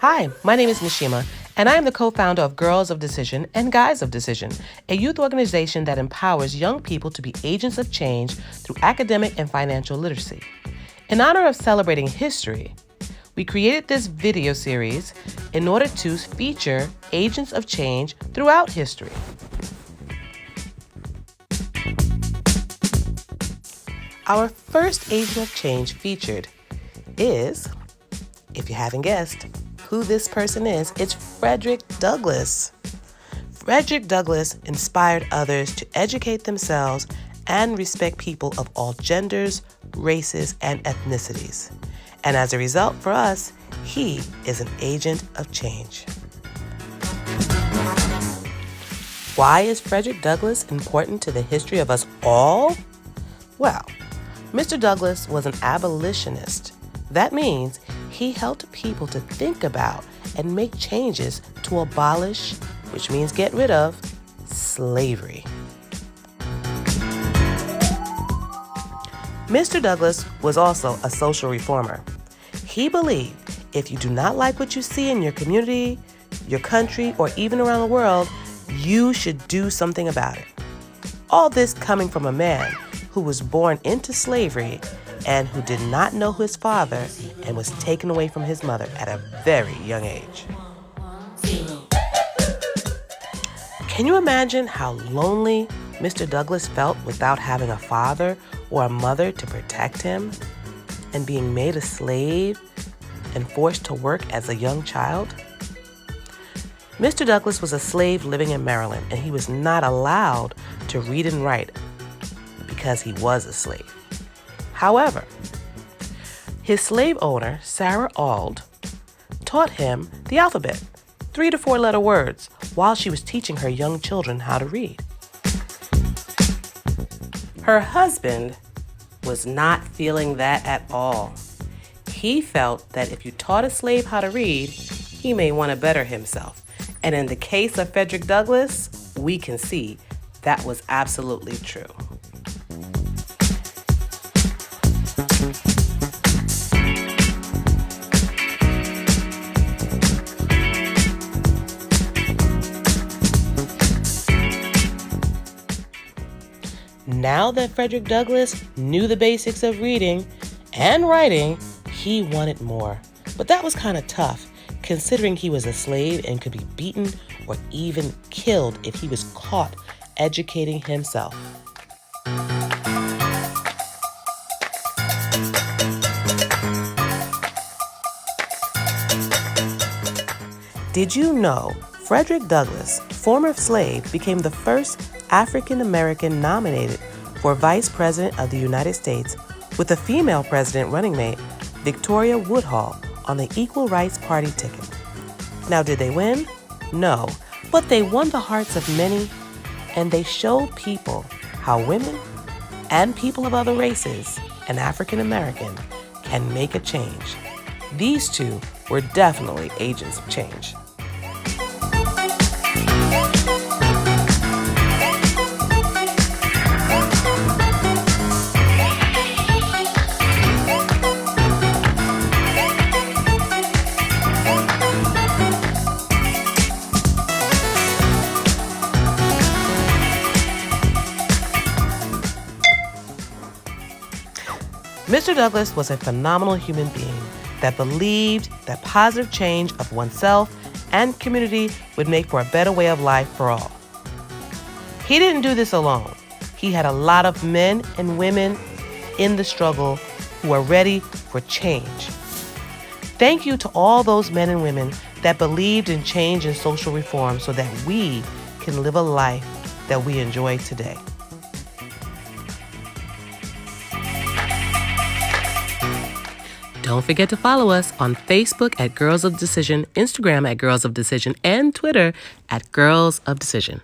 Hi, my name is Nishima, and I am the co-founder of Girls of Decision and Guys of Decision, a youth organization that empowers young people to be agents of change through academic and financial literacy. In honor of celebrating history, we created this video series in order to feature agents of change throughout history. Our first agent of change featured is, if you haven't guessed who this person is, it's Frederick Douglass. Frederick Douglass inspired others to educate themselves and respect people of all genders, races, and ethnicities. And as a result, for us, he is an agent of change. Why is Frederick Douglass important to the history of us all? Well, Mr. Douglass was an abolitionist. That means he helped people to think about and make changes to abolish, which means get rid of, slavery. Mr. Douglass was also a social reformer. He believed if you do not like what you see in your community, your country, or even around the world, you should do something about it. All this coming from a man who was born into slavery and who did not know his father and was taken away from his mother at a very young age. Can you imagine how lonely Mr. Douglass felt without having a father or a mother to protect him, and being made a slave and forced to work as a young child? Mr. Douglass was a slave living in Maryland, and he was not allowed to read and write because he was a slave. However, his slave owner, Sarah Auld, taught him the alphabet, 3 to 4 letter words, while she was teaching her young children how to read. Her husband was not feeling that at all. He felt that if you taught a slave how to read, he may want to better himself. And in the case of Frederick Douglass, we can see that was absolutely true. Now that Frederick Douglass knew the basics of reading and writing, he wanted more. But that was kind of tough, considering he was a slave and could be beaten or even killed if he was caught educating himself. Did you know Frederick Douglass, former slave, became the first African American nominated for Vice President of the United States, with a female president running mate, Victoria Woodhull, on the Equal Rights Party ticket. Now, did they win? No, but they won the hearts of many, and they showed people how women and people of other races and African American can make a change. These two were definitely agents of change. Mr. Douglass was a phenomenal human being that believed that positive change of oneself and community would make for a better way of life for all. He didn't do this alone. He had a lot of men and women in the struggle who are ready for change. Thank you to all those men and women that believed in change and social reform so that we can live a life that we enjoy today. Don't forget to follow us on Facebook at Girls of Decision, Instagram at Girls of Decision, and Twitter at Girls of Decision.